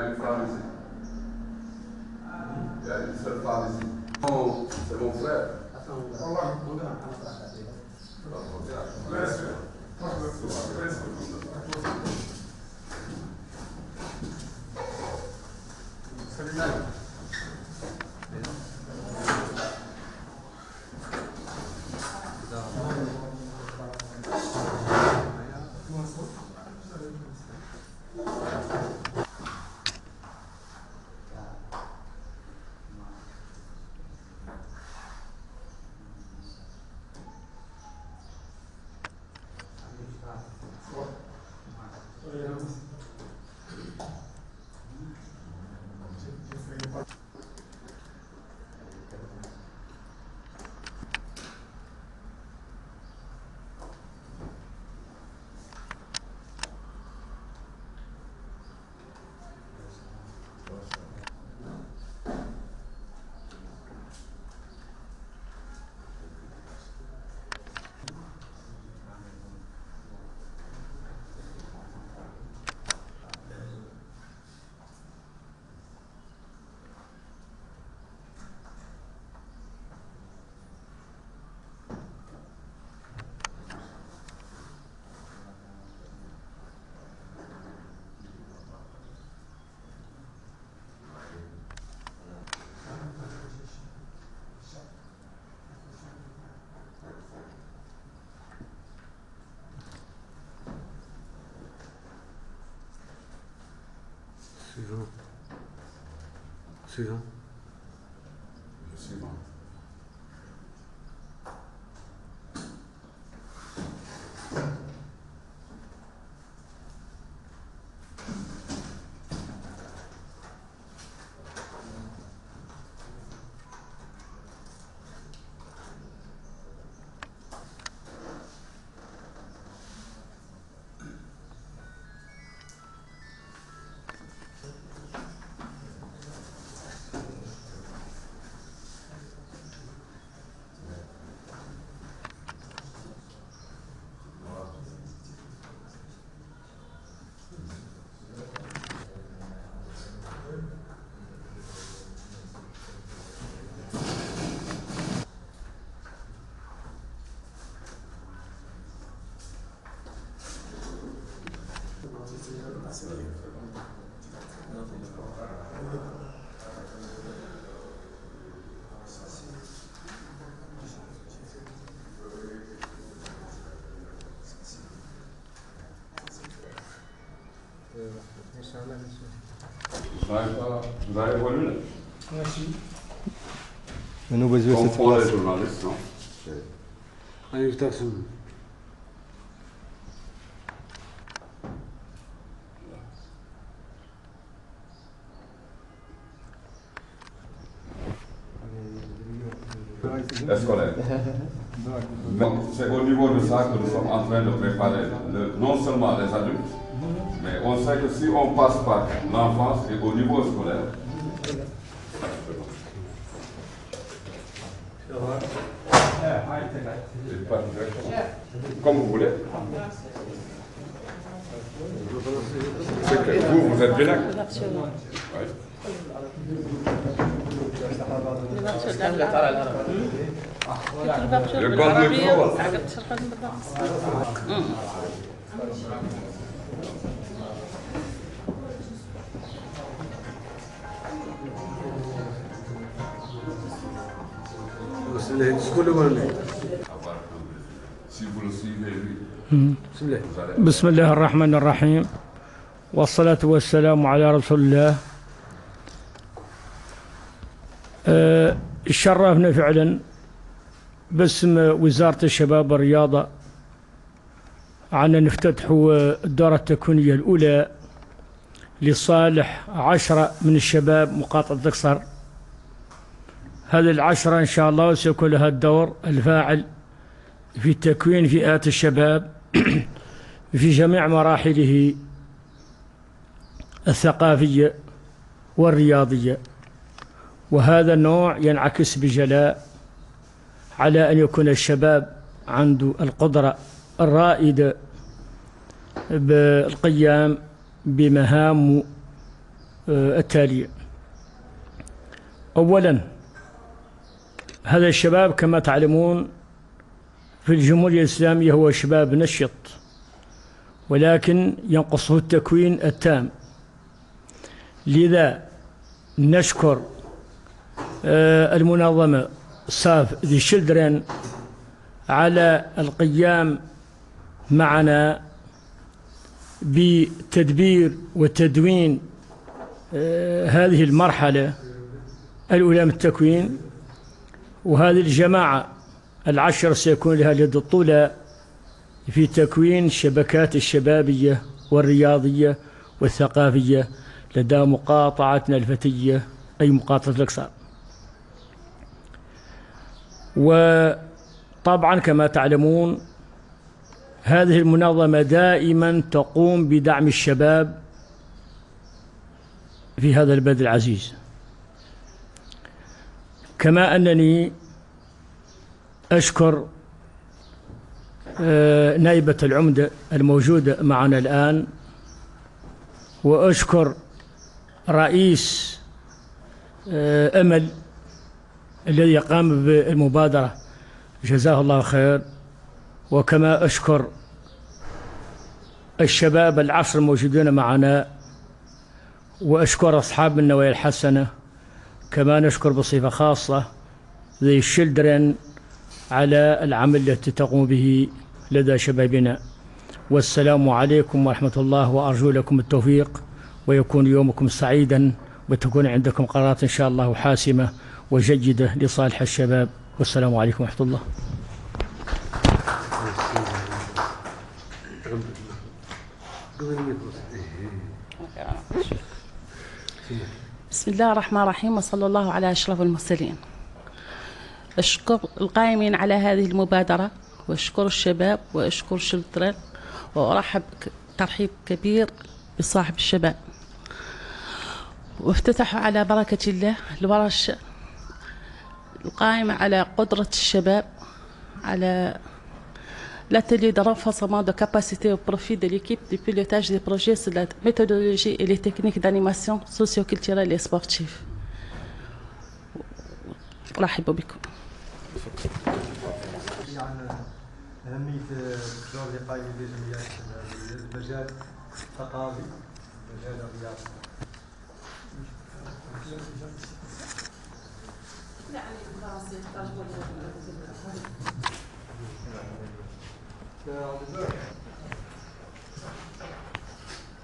a une femme ici. Il y a une seule femme ici. Oh, c'est mon frère. Suivant. Suivant. Le suivant. Vous avez relu là? Merci. Nous voici cette Comprends les phrase. journalistes, non? Invitation. Scolaire. C'est au niveau de ça que nous sommes en train de préparer non seulement les adultes, mais on sait que si on passe par l'enfance et au niveau scolaire, c'est pas directement. Comme vous voulez. C'est que vous êtes bilingue. Oui. Le grand micro. Si vous le suivez, lui, بسم الله الرحمن الرحيم والصلاة والسلام على رسول الله. شرفنا فعلا باسم وزارة الشباب والرياضة عنا نفتتحوا الدورة التكوينية الأولى لصالح 10 من الشباب مقاطعة دكسر. هذه العشرة إن شاء الله سيكون لها الدور الفاعل في تكوين فئات الشباب في جميع مراحله الثقافية والرياضية، وهذا النوع ينعكس بجلاء على أن يكون الشباب عنده القدرة الرائدة بالقيام بمهام التالية. أولا، هذا الشباب كما تعلمون في الجمهورية الإسلامية هو شباب نشط، ولكن ينقصه التكوين التام. لذا نشكر المنظمة ساف ذي شيلدرن على القيام معنا بتدبير وتدوين هذه المرحلة الأولى من التكوين، وهذه الجماعة العشر سيكون لها اليد الطولى في تكوين الشبكات الشبابية والرياضية والثقافية لدى مقاطعتنا الفتية، أي مقاطعة الأقصر. وطبعا كما تعلمون هذه المنظمة دائما تقوم بدعم الشباب في هذا البلد العزيز، كما أنني أشكر نائبة العمدة الموجودة معنا الآن، وأشكر رئيس أمل الذي قام بالمبادرة جزاه الله خير، وكما أشكر الشباب العشر الموجودين معنا، وأشكر أصحاب النوايا الحسنة، كما نشكر بصفة خاصة ذي الشيلدرن على العمل التي تقوم به لدى شبابنا. والسلام عليكم ورحمة الله، وأرجو لكم التوفيق، ويكون يومكم سعيدا، وتكون عندكم قرارات إن شاء الله حاسمة وجيدة لصالح الشباب. والسلام عليكم ورحمة الله. بسم الله الرحمن الرحيم، وصلى الله على أشرف المرسلين. أشكر القائمين على هذه المبادرة، وأشكر الشباب، وأشكر شلترن، وأرحب ترحيب كبير بصاحب الشباب. وافتتحوا على بركة الله الورش القائمة على قدرة الشباب على l'atelier de renforcement de capacité au profit de l'équipe de pilotage des projets sur la méthodologie et les techniques d'animation socio-culturelle et sportive. رحبوا بكم. أهمية الدور اللي قايم به جمعيات الشبابية، المجال الثقافي، المجال الرياضي.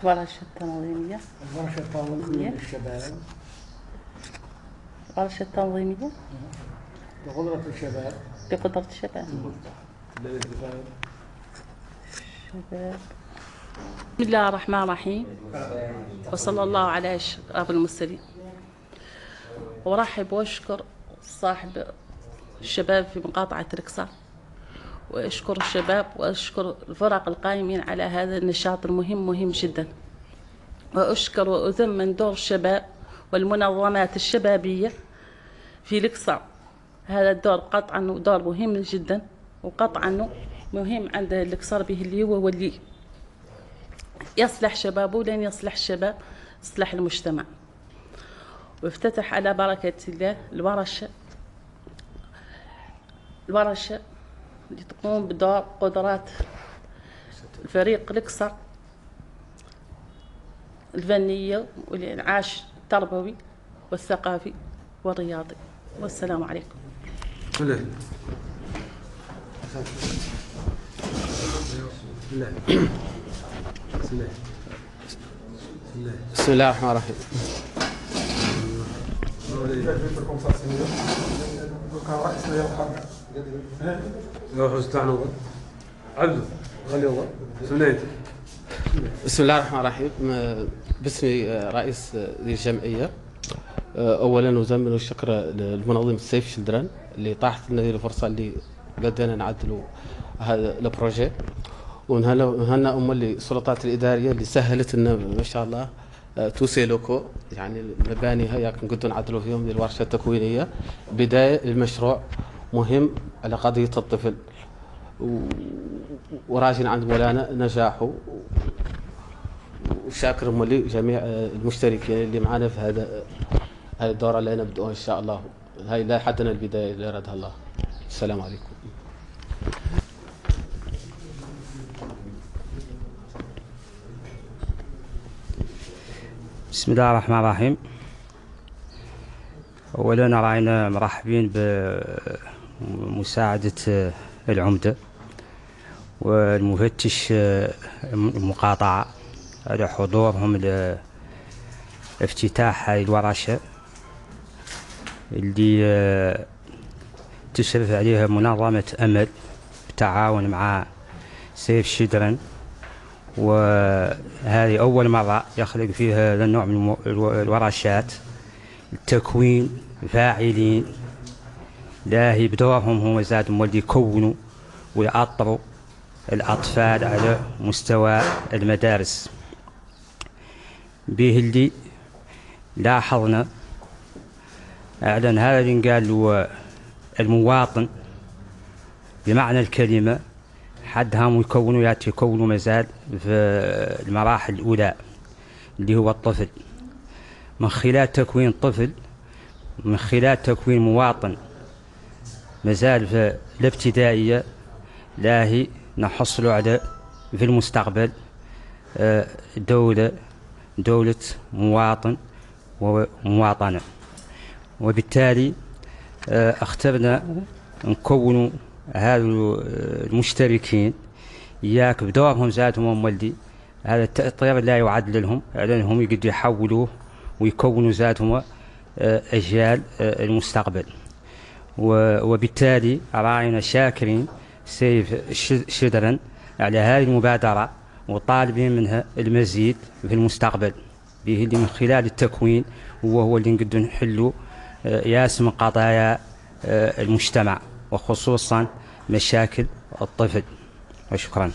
ورشة تنظيمية. الورشة التنظيمية للشباب. ورشة تنظيمية بقدرة الشباب. بقدرة الشباب. بسم الله الرحمن الرحيم، وصلى الله على أشرف المرسلين. ورحب واشكر صاحب الشباب في مقاطعة الأقصر، واشكر الشباب، واشكر الفرق القائمين على هذا النشاط المهم، مهم جدا. واشكر واثمن دور الشباب والمنظمات الشبابية في الأقصر. هذا الدور قطعا دور مهم جدا، وقطعا مهم عند الأقصر به اللي هو واللي يصلح شبابه، لن يصلح الشباب يصلح المجتمع. وافتتح على بركة الله الورشة اللي تقوم بدور قدرات الفريق الأقصر الفنية والإنعاش التربوي والثقافي والرياضي. والسلام عليكم. بسم الله الرحمن الرحيم. بسم الله الرحمن الرحيم. باسم رئيس ذي الجمعية، أولا نزمن الشكر للمنظمة سيف شيلدرن اللي طاحت لنا هذه الفرصة اللي بدأنا نعدلوا هذا البروجي، ونهنا السلطات الإدارية اللي سهلت لنا ما شاء الله توسي لوكو، يعني المباني هي كنقدروا نعدلوا فيهم الورشة التكوينية. بداية المشروع مهم على قضية الطفل، وراجين عند مولانا نجاحه وشاكر مولي جميع المشتركين اللي معنا في هذا الدورة اللي أنا بدأوها إن شاء الله. هاي لا حدنا البداية اللي أرادها الله. السلام عليكم. بسم الله الرحمن الرحيم. أولا راينا مرحبين بمساعدة العمدة والمفتش المقاطعة على حضورهم لافتتاح هاي الورشة اللي تشرف عليها منظمة أمل بالتعاون مع سيف شدرن، وهذه أول مرة يخلق فيها هذا النوع من الورشات التكوين فاعلين لاهي بدورهم هم زادهم واللي يكونوا ويعطروا الأطفال على مستوى المدارس. به اللي لاحظنا أعلن هذا اللي قال المواطن بمعنى الكلمة حدهم يكونوا مازال في المراحل الأولى اللي هو الطفل، من خلال تكوين طفل، من خلال تكوين مواطن مازال في الابتدائية لاهي نحصلوا على في المستقبل دولة مواطن ومواطنة. وبالتالي اخترنا نكونوا هذا المشتركين إياك بدورهم زادهم والدي هذا التأطير لا يعد لهم لأنهم يقدروا يحولوه ويكونوا زادهم أجيال المستقبل. وبالتالي راينا شاكرين سيف شدرن على هذه المبادرة وطالبين منها المزيد في المستقبل به اللي من خلال التكوين وهو اللي نقدر نحلوا ياس من قضايا المجتمع وخصوصا مشاكل الطفل. وشكرا.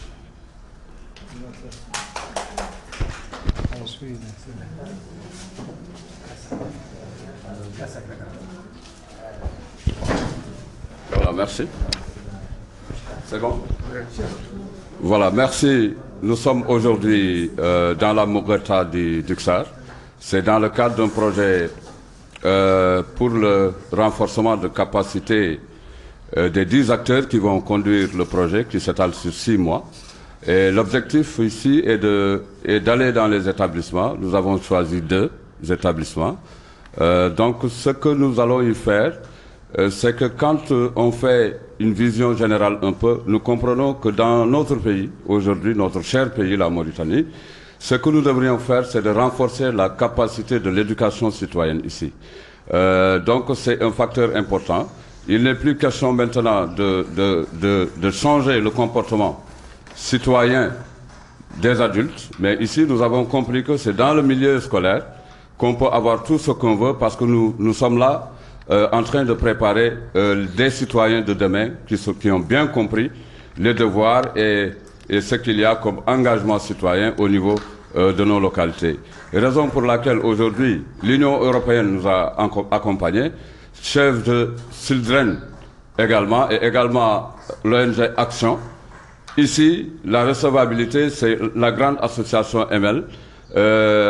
Voilà, merci. C'est bon? Voilà, merci. Nous sommes aujourd'hui dans la Mughata du Duxar. C'est dans le cadre d'un projet pour le renforcement de capacité des 10 acteurs qui vont conduire le projet qui s'étale sur 6 mois. Et l'objectif ici est d'aller dans les établissements. Nous avons choisi 2 établissements. Donc ce que nous allons y faire, c'est que quand on fait une vision générale un peu, nous comprenons que dans notre pays, aujourd'hui, notre cher pays, la Mauritanie, ce que nous devrions faire, c'est de renforcer la capacité de l'éducation citoyenne ici. Donc c'est un facteur important. Il n'est plus question maintenant de changer le comportement citoyen des adultes, mais ici nous avons compris que c'est dans le milieu scolaire qu'on peut avoir tout ce qu'on veut parce que nous sommes là en train de préparer des citoyens de demain qui ont bien compris les devoirs et ce qu'il y a comme engagement citoyen au niveau de nos localités. Raison pour laquelle aujourd'hui l'Union européenne nous a accompagnés, chef de Children également et également l'ONG Action. Ici, la recevabilité, c'est la grande association ML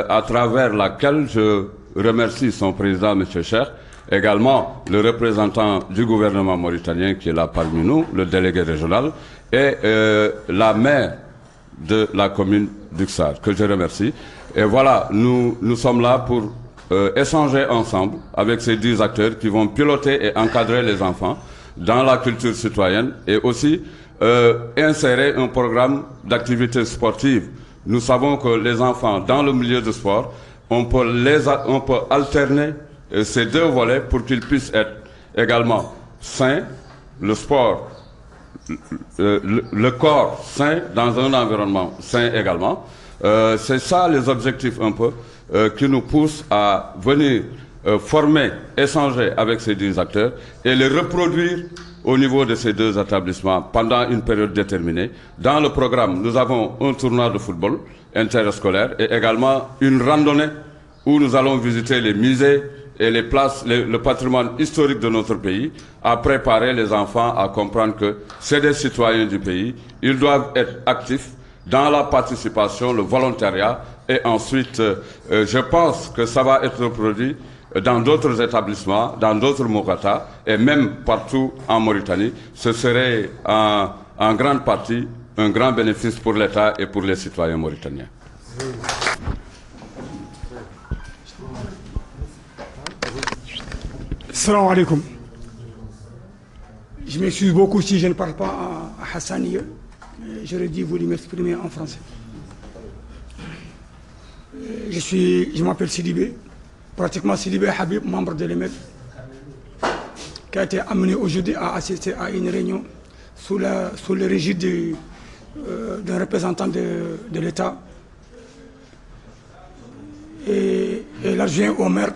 à travers laquelle je remercie son président, M. Cheikh, également le représentant du gouvernement mauritanien qui est là parmi nous, le délégué régional, et la maire de la commune d'Uxar, que je remercie. Et voilà, nous sommes là pour échanger ensemble avec ces 10 acteurs qui vont piloter et encadrer les enfants dans la culture citoyenne et aussi insérer un programme d'activité sportive. Nous savons que les enfants dans le milieu de sport, on peut alterner ces 2 volets pour qu'ils puissent être également sains, le sport, le corps sain dans un environnement sain également. C'est ça les objectifs un peu qui nous poussent à venir former, échanger avec ces 10 acteurs et les reproduire au niveau de ces 2 établissements pendant une période déterminée. Dans le programme, nous avons un tournoi de football interscolaire et également une randonnée où nous allons visiter les musées et les places, le patrimoine historique de notre pays, à préparer les enfants à comprendre que c'est des citoyens du pays. Ils doivent être actifs dans la participation, le volontariat, Et ensuite, je pense que ça va être reproduit dans d'autres établissements, dans d'autres Mourata, et même partout en Mauritanie. Ce serait en grande partie un grand bénéfice pour l'État et pour les citoyens mauritaniens. Salam alaikum. Je m'excuse beaucoup si je ne parle pas à Hassaniya. J'aurais dû vous m'exprimer en français. Je m'appelle Sidibé, pratiquement Sidibé Habib, membre de l'EMED, qui a été amené aujourd'hui à assister à une réunion sous le régime d'un représentant de l'État et l'adjoint au maire,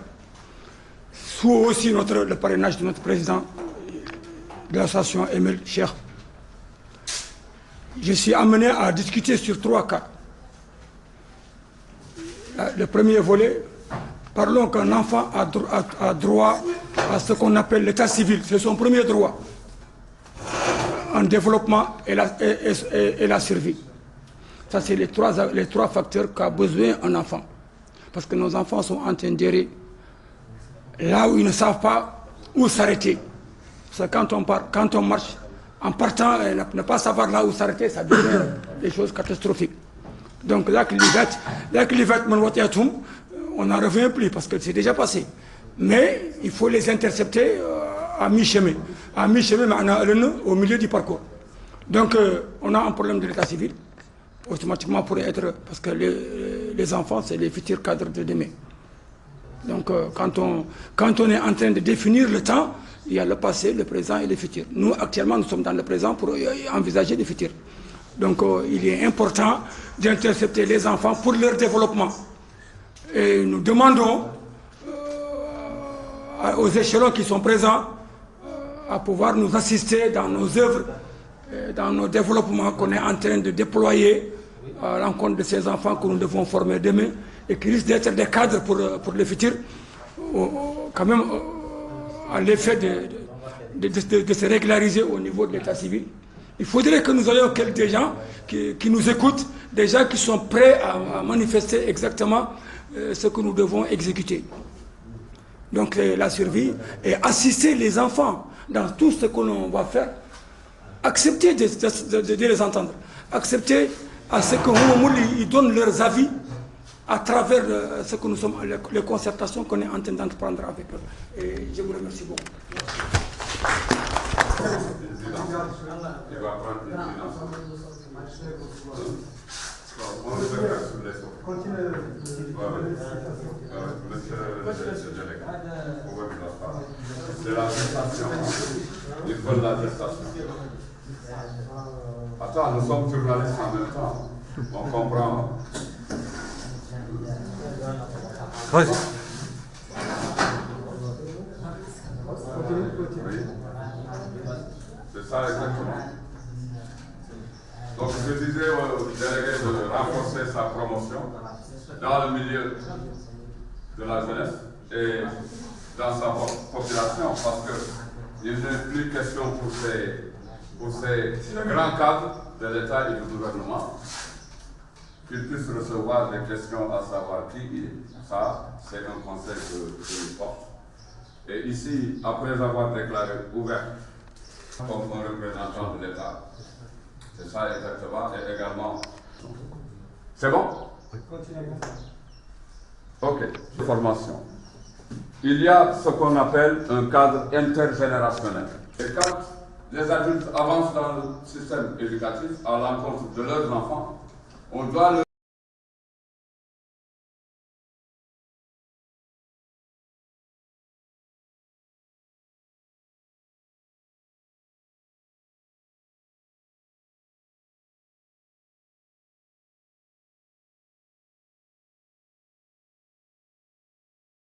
sous aussi le parrainage de notre président de l'association Emel Cheikh. Je suis amené à discuter sur 3 cas. Le premier volet, parlons qu'un enfant a droit à ce qu'on appelle l'état civil. C'est son premier droit en développement et la survie. Ça, c'est les trois facteurs qu'a besoin un enfant. Parce que nos enfants sont en train d'errer là où ils ne savent pas où s'arrêter. Parce que quand on marche, en partant, ne pas savoir là où s'arrêter, ça devient des choses catastrophiques. Donc là on n'en revient plus parce que c'est déjà passé. Mais il faut les intercepter à mi-chemin. À mi-chemin, au milieu du parcours. Donc on a un problème de l'état civil, automatiquement pour être... Parce que les enfants, c'est les futurs cadres de demain. Donc quand on est en train de définir le temps, il y a le passé, le présent et le futur. Nous, actuellement, nous sommes dans le présent pour envisager le futur. Donc il est important d'intercepter les enfants pour leur développement. Et nous demandons aux échelons qui sont présents à pouvoir nous assister dans nos œuvres, dans nos développements qu'on est en train de déployer à l'encontre de ces enfants que nous devons former demain et qui risquent d'être des cadres pour le futur, quand même à l'effet de se régulariser au niveau de l'état civil. Il faudrait que nous ayons des gens qui nous écoutent, des gens qui sont prêts à manifester exactement ce que nous devons exécuter. Donc la survie et assister les enfants dans tout ce que l'on va faire, accepter de les entendre, accepter à ce qu'ils donnent leurs avis à travers ce que nous sommes, les concertations qu'on est en train d'entreprendre avec eux. Et je vous remercie beaucoup. C'est la gestation. Il faut la gestation. Attends, nous sommes journalistes en même temps. On comprend. Vas-y. Oui. C'est ça exactement. Donc je disais au délégué de renforcer sa promotion dans le milieu de la jeunesse et dans sa population, parce qu'il n'est plus question pour ces grands cadres de l'État et du gouvernement qu'ils puissent recevoir des questions à savoir qui il est. Ça, c'est un conseil que je porte. Et ici, après avoir déclaré ouvert comme un représentant de l'État, c'est ça exactement, et également... C'est bon? Ok, formation. Il y a ce qu'on appelle un cadre intergénérationnel. Et quand les adultes avancent dans le système éducatif à l'encontre de leurs enfants, on doit leur